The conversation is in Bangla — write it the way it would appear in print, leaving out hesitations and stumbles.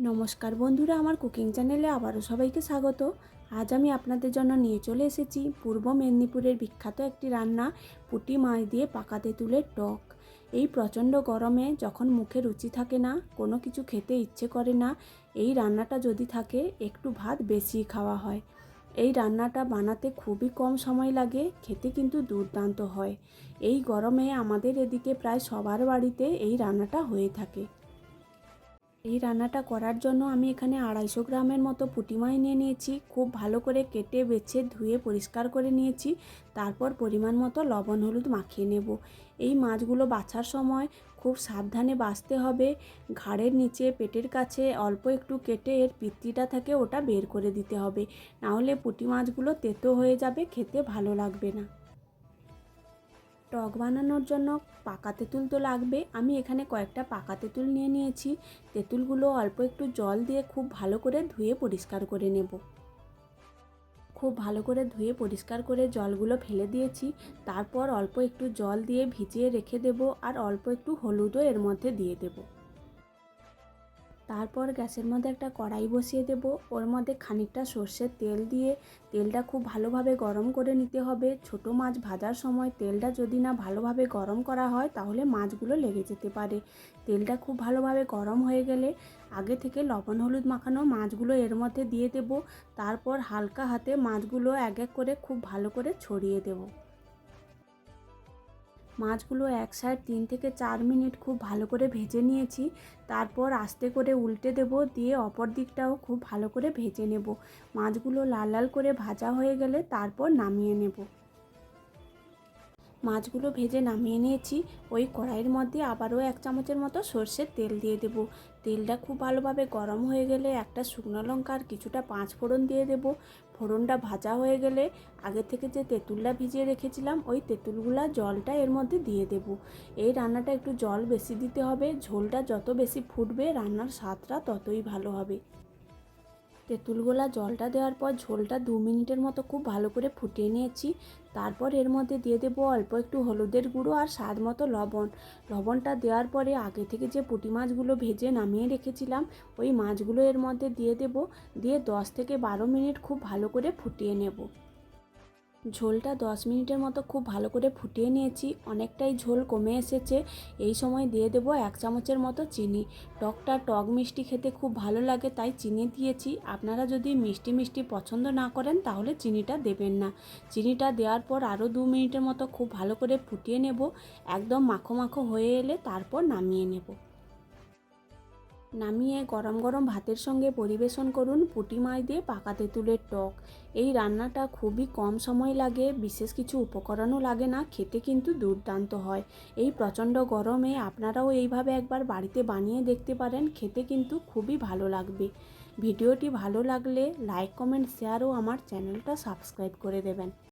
নমস্কার বন্ধুরা, আমার কুকিং চ্যানেলে আবারও সবাইকে স্বাগত। আজ আমি আপনাদের জন্য নিয়ে চলে এসেছি পূর্ব মেদিনীপুরের বিখ্যাত একটি রান্না, পুঁটি মাছ দিয়ে পাকা তেঁতুলের টক। এই প্রচণ্ড গরমে যখন মুখে রুচি থাকে না, কোনো কিছু খেতে ইচ্ছে করে না, এই রান্নাটা যদি থাকে একটু ভাত বেশি খাওয়া হয়। এই রান্নাটা বানাতে খুবই কম সময় লাগে, খেতে কিন্তু দুর্দান্ত হয়। এই গরমে আমাদের এদিকে প্রায় সবার বাড়িতে এই রান্নাটা হয়ে থাকে। এই রান্নাটা করার জন্য আমি এখানে 250 গ্রামের মতো পুঁটি মাছ নিয়ে নিয়েছি। খুব ভালো করে কেটে বেছে ধুয়ে পরিষ্কার করে নিয়েছি। তারপর পরিমাণ মতো লবণ হলুদ মাখিয়ে নেব। এই মাছগুলো বাছার সময় খুব সাবধানে বাছতে হবে। ঘাড়ের নিচে পেটের কাছে অল্প একটু কেটে এর পিত্তিটা থাকে ওটা বের করে দিতে হবে, নাহলে পুঁটি মাছগুলো তেতো হয়ে যাবে, খেতে ভালো লাগবে না। টক বানানোর জন্য পাকা তেঁতুল তো লাগবে। আমি এখানে কয়েকটা পাকা তেঁতুল নিয়ে নিয়েছি। তেঁতুলগুলো অল্প একটু জল দিয়ে খুব ভালো করে ধুয়ে পরিষ্কার করে নেব। খুব ভালো করে ধুয়ে পরিষ্কার করে জলগুলো ফেলে দিয়েছি। তারপর অল্প একটু জল দিয়ে ভিজিয়ে রেখে দেব, আর অল্প একটু হলুদও এর মধ্যে দিয়ে দেব। তারপর গ্যাসের মধ্যে একটা কড়াই বসিয়ে দেব। ওর মধ্যে খানিকটা সর্ষের তেল দিয়ে তেলটা খুব ভালোভাবে গরম করে নিতে হবে। ছোট মাছ ভাজার সময় তেলটা যদি না ভালোভাবে গরম করা হয় তাহলে মাছগুলো লেগে যেতে পারে। তেলটা খুব ভালোভাবে গরম হয়ে গেলে আগে থেকে লবণ হলুদ মাখানো মাছগুলো এর মধ্যে দিয়ে দেব। তারপর হালকা হাতে মাছগুলো এক এক করে খুব ভালো করে ছড়িয়ে দেব। মাছগুলো এক সাইড 3 থেকে 4 মিনিট খুব ভালো করে ভেজে নিয়েছি। তারপর আস্তে করে উল্টে দেব, দিয়ে অপর দিকটাও খুব ভালো করে ভেজে নেব। মাছগুলো লাল লাল করে ভাজা হয়ে গেলে তারপর নামিয়ে নেব। মাছগুলো ভেজে নামিয়ে নিয়েছি। ওই কড়াইয়ের মধ্যে আবারও 1 চামচের মতো সর্ষের তেল দিয়ে দেব। তেলটা খুব ভালোভাবে গরম হয়ে গেলে একটা শুকনো লঙ্কা আর কিছুটা 5 ফোড়ন দিয়ে দেব। ফোড়নটা ভাজা হয়ে গেলে আগে থেকে যে তেঁতুলটা ভিজিয়ে রেখেছিলাম ওই তেঁতুলগুলা জলটা এর মধ্যে দিয়ে দেব। এই রান্নাটা একটু জল বেশি দিতে হবে। ঝোলটা যত বেশি ফুটবে রান্নার স্বাদটা ততই ভালো হবে। তেঁতুলগোলা জলটা দেওয়ার পর ঝোলটা 2 মিনিটের মতো খুব ভালো করে ফুটিয়ে নিয়েছি। তারপর এর মধ্যে দিয়ে দেবো অল্প একটু হলুদের গুঁড়ো আর স্বাদ মতো লবণ। লবণটা দেওয়ার পরে আগে থেকে যে পুঁটি মাছগুলো ভেজে নামিয়ে রেখেছিলাম ওই মাছগুলো এর মধ্যে দিয়ে দেবো। দিয়ে 10 থেকে 12 মিনিট খুব ভালো করে ফুটিয়ে নেব। ঝোলটা 10 মিনিটের মতো খুব ভালো করে ফুটিয়ে নিয়েছি। অনেকটাই ঝোল কমে এসেছে। এই সময় দিয়ে দেবো 1 চামচের মতো চিনি। টকটা টক মিষ্টি খেতে খুব ভালো লাগে তাই চিনি দিয়েছি। আপনারা যদি মিষ্টি মিষ্টি পছন্দ না করেন তাহলে চিনিটা দেবেন না। চিনিটা দেওয়ার পর আরও 2 মিনিটের মতো খুব ভালো করে ফুটিয়ে নেব। একদম মাখো মাখো হয়ে এলে তারপর নামিয়ে নেব। নামিয়ে গরম গরম ভাতের সঙ্গে পরিবেশন করুন পুঁটি মাছ দিয়ে পাকা তেঁতুলের টক। এই রান্নাটা খুবই কম সময় লাগে, বিশেষ কিছু উপকরণও লাগে না, খেতে কিন্তু দুর্দান্ত হয়। এই প্রচণ্ড গরমে আপনারাও এইভাবে একবার বাড়িতে বানিয়ে দেখতে পারেন, খেতে কিন্তু খুবই ভালো লাগবে। ভিডিওটি ভালো লাগলে লাইক কমেন্ট শেয়ার ও আমার চ্যানেলটা সাবস্ক্রাইব করে দেবেন।